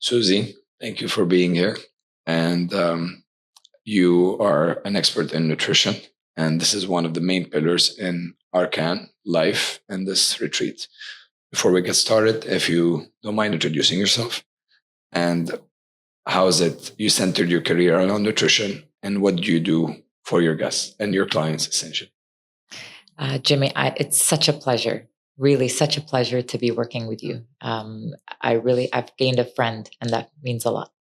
Susie, thank you for being here. And you are an expert in nutrition. And this is one of the main pillars in ARKAN Life and this retreat. Before we get started, if you don't mind introducing yourself and how is it you centered your career around nutrition and what do you do for your guests and your clients essentially? Jimmy, it's such a pleasure, really such a pleasure to be working with you. I've gained a friend and that means a lot.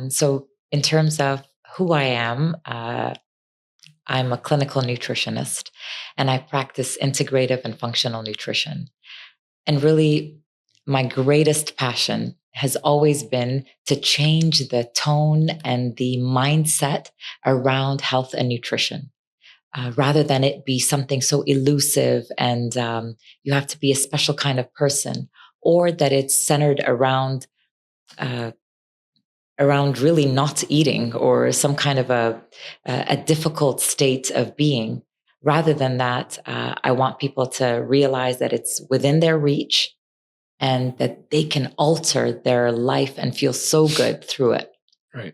So in terms of who I am, I'm a clinical nutritionist and I practice integrative and functional nutrition. And really, my greatest passion has always been to change the tone and the mindset around health and nutrition, rather than it be something so elusive and you have to be a special kind of person, or that it's centered around really not eating or some kind of a difficult state of being. Rather than that, I want people to realize that it's within their reach and that they can alter their life and feel so good through it. Right.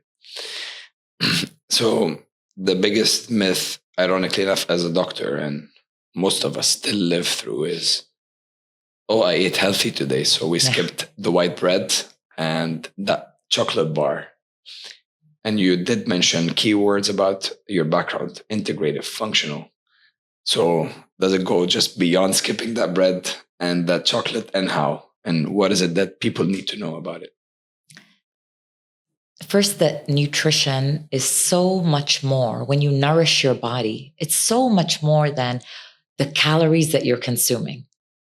So the biggest myth, ironically enough, as a doctor, and most of us still live through is, oh, I ate healthy today, so we skipped the white bread and that chocolate bar. And you did mention keywords about your background, integrative, functional. So does it go just beyond skipping that bread and that chocolate, and how? And what is it that people need to know about it? First, that nutrition is so much more. When you nourish your body, it's so much more than the calories that you're consuming.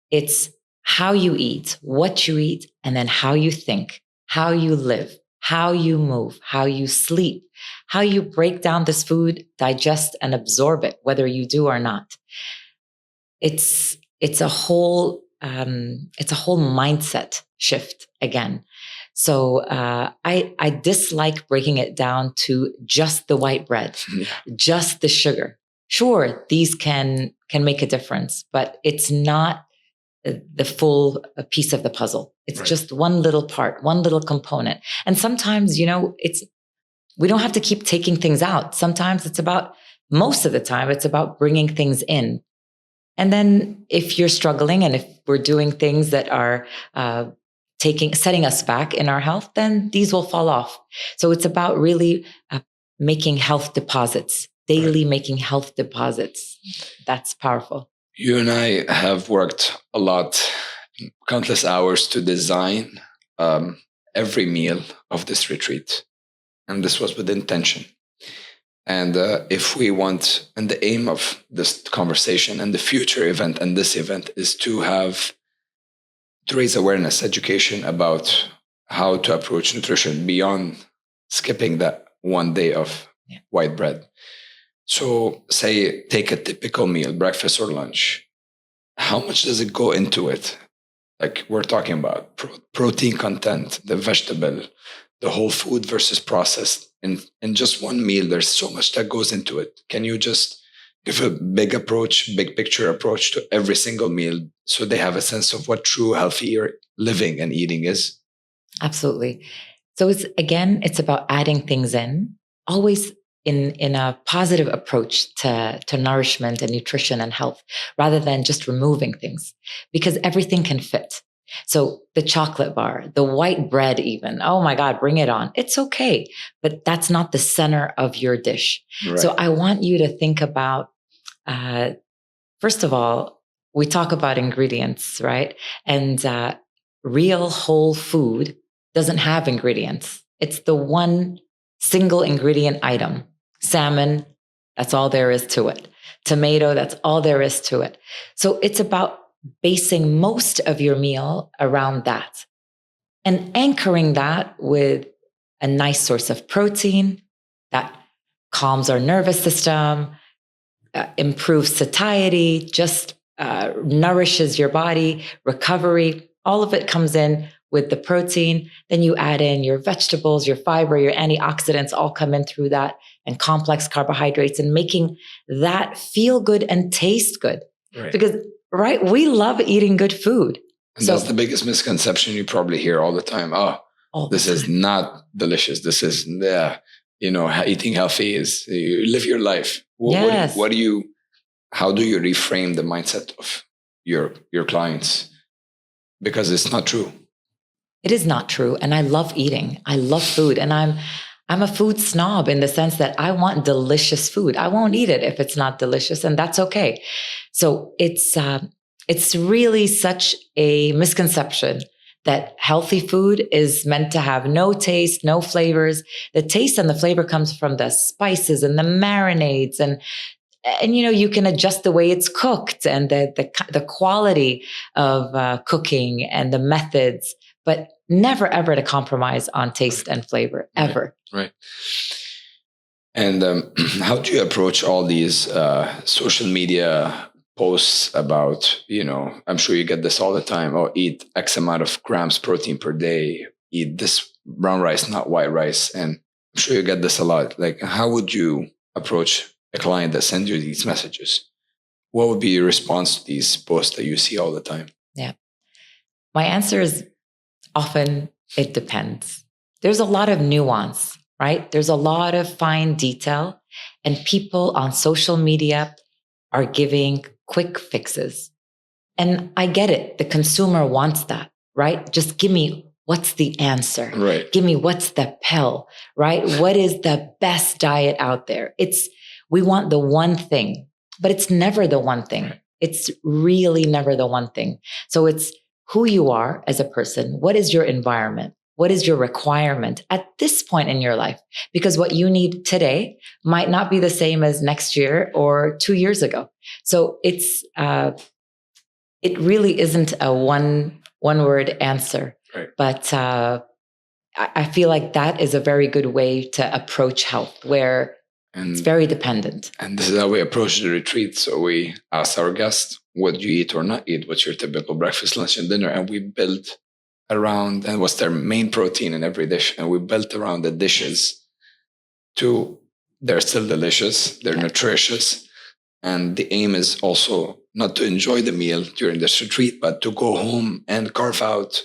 It's how you eat, what you eat, and then how you think, how you live, how you move, how you sleep, how you break down this food, digest and absorb it, whether you do or not. It's a whole mindset shift again. So I dislike breaking it down to just the white bread, just the sugar. Sure, these can make a difference, but it's not the full piece of the puzzle. It's just one little part, one little component. And sometimes, we don't have to keep taking things out. Sometimes most of the time, it's about bringing things in. And then if you're struggling and if we're doing things that are setting us back in our health, then these will fall off. So it's about really making health deposits, daily making health deposits. That's powerful. You and I have worked a lot, countless hours to design every meal of this retreat. And this was with intention. And if we want, and the aim of this conversation and the future event and this event is to raise awareness, education about how to approach nutrition beyond skipping that one day of white bread. So say, take a typical meal, breakfast or lunch. How much does it go into it? Like we're talking about protein content, the vegetable, the whole food versus processed. In just one meal, there's so much that goes into it. Can you just give a big picture approach to every single meal so they have a sense of what true healthy living and eating is? Absolutely. So it's about adding things in, always in a positive approach to nourishment and nutrition and health, rather than just removing things, because everything can fit. So the chocolate bar, the white bread even, oh my God, bring it on. It's okay, but that's not the center of your dish. Right. So I want you to think about, first of all, we talk about ingredients, right? And real whole food doesn't have ingredients. It's the one single ingredient item. Salmon, that's all there is to it. Tomato, that's all there is to it. So it's about basing most of your meal around that and anchoring that with a nice source of protein that calms our nervous system, improves satiety, just nourishes your body, recovery. All of it comes in with the protein. Then you add in your vegetables, your fiber, your antioxidants all come in through that, and complex carbohydrates, and making that feel good and taste good. Right. Because, we love eating good food. And that's the biggest misconception you probably hear all the time. Oh, all the This is time. not delicious. This is, eating healthy is you live your life. Yes. How do you reframe the mindset of your clients? Because it's not true. It is not true. And I love eating. I love food. And I'm a food snob in the sense that I want delicious food. I won't eat it if it's not delicious, and that's okay. So it's really such a misconception that healthy food is meant to have no taste, no flavors. The taste and the flavor comes from the spices and the marinades, and you can adjust the way it's cooked and the quality of cooking and the methods, but never ever to compromise on taste and flavor ever. Right. And how do you approach all these social media posts about, I'm sure you get this all the time, eat X amount of grams protein per day, eat this brown rice, not white rice. And I'm sure you get this a lot. Like, how would you approach a client that sends you these messages? What would be your response to these posts that you see all the time? Yeah. My answer is often it depends. There's a lot of nuance, right? There's a lot of fine detail, and people on social media are giving quick fixes. And I get it. The consumer wants that, right? Just give me what's the answer. Right. Give me what's the pill, right? What is the best diet out there? We want the one thing, but it's never the one thing. Right. It's really never the one thing. So it's who you are as a person. What is your environment? What is your requirement at this point in your life? Because what you need today might not be the same as next year or 2 years ago. So it really isn't a one word answer. Right. But I feel like that is a very good way to approach health, where it's very dependent. And this is how we approach the retreat. So we ask our guests, what do you eat or not eat? What's your typical breakfast, lunch, and dinner? And we build around, and what's their main protein in every dish. And we built around the dishes they're still delicious, they're nutritious. And the aim is also not to enjoy the meal during this retreat, but to go home and carve out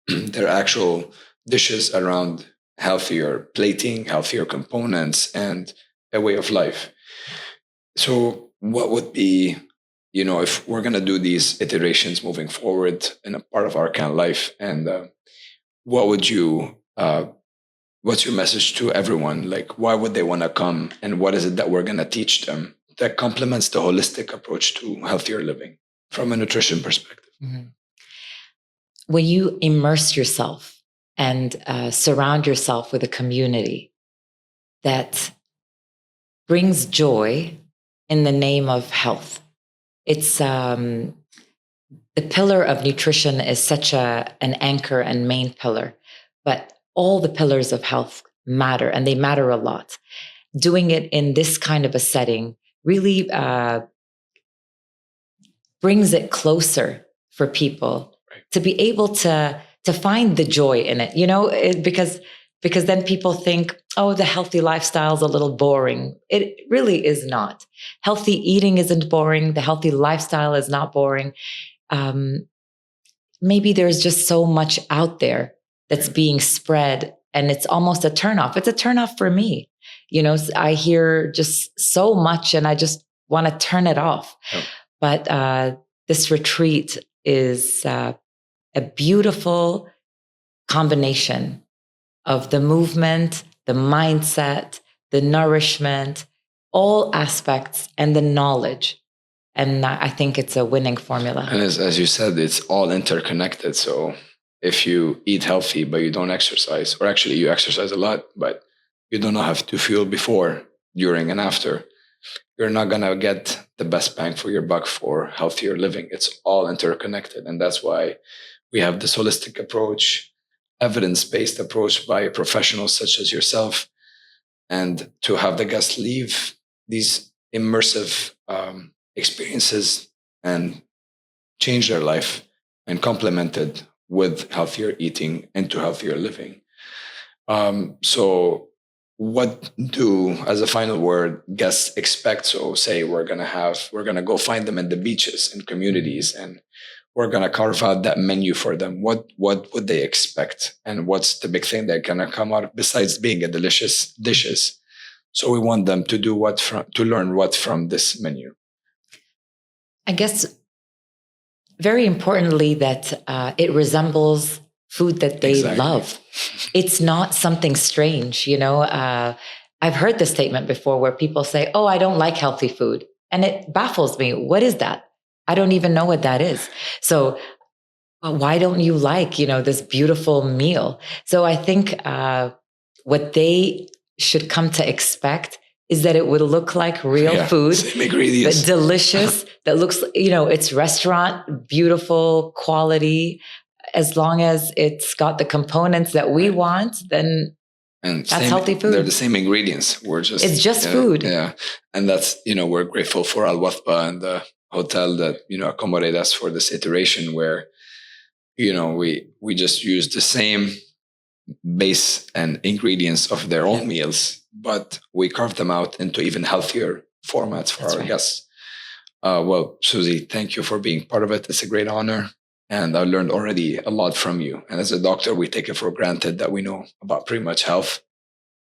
their actual dishes around healthier plating, healthier components, and a way of life. So what would be, if we're going to do these iterations moving forward in a part of ARKAN Life, and what's your message to everyone? Like, why would they want to come, and what is it that we're going to teach them that complements the holistic approach to healthier living from a nutrition perspective? Mm-hmm. When you immerse yourself and surround yourself with a community that brings joy in the name of health, it's the pillar of nutrition is such an anchor and main pillar, but all the pillars of health matter, and they matter a lot. Doing it in this kind of a setting really brings it closer for people to be able to find the joy in it, because then people think, oh, the healthy lifestyle is a little boring. It really is not. Healthy eating isn't boring. The healthy lifestyle is not boring. Maybe there's just so much out there that's being spread, and it's almost a turnoff. It's a turnoff for me. I hear just so much and I just want to turn it off. Oh. But this retreat is a beautiful combination of the movement, the mindset, the nourishment, all aspects, and the knowledge. And I think it's a winning formula. And as you said, it's all interconnected. So if you eat healthy, but you don't exercise, or actually you exercise a lot, but you don't have to fuel before, during, and after, you're not going to get the best bang for your buck for healthier living. It's all interconnected. And that's why we have this holistic approach, evidence-based approach by professionals such as yourself, and to have the guests leave these immersive experiences and change their life and complement it with healthier eating into healthier living. So what do, as a final word, guests expect? So say we're going to go find them in the beaches and communities, and we're going to carve out that menu for them. What would they expect? And what's the big thing that's going to come out besides being a delicious dishes? So we want them to do to learn what from this menu. I guess very importantly that it resembles food that they love. It's not something strange, I've heard this statement before where people say, "Oh, I don't like healthy food." And it baffles me. What is that? I don't even know what that is. So why don't you like, this beautiful meal? So I think what they should come to expect is that it would look like real food, that delicious, that looks, it's restaurant, beautiful quality. As long as it's got the components that we want, then that's healthy food. They're the same ingredients. It's just food. Yeah. And that's, we're grateful for Wathba and the hotel that, accommodate us for this iteration where, we just use the same base and ingredients of their own meals, but we carve them out into even healthier formats for our guests. Well, Susie, thank you for being part of it. It's a great honor. And I learned already a lot from you. And as a doctor, we take it for granted that we know about pretty much health.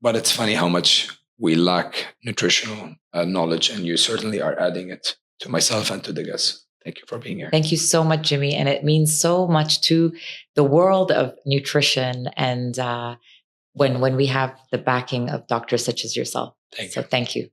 But it's funny how much we lack nutritional knowledge. And you certainly are adding it to myself and to the guests. Thank you for being here. Thank you so much, Jimmy. And it means so much to the world of nutrition. And when we have the backing of doctors such as yourself. Thank you. So thank you.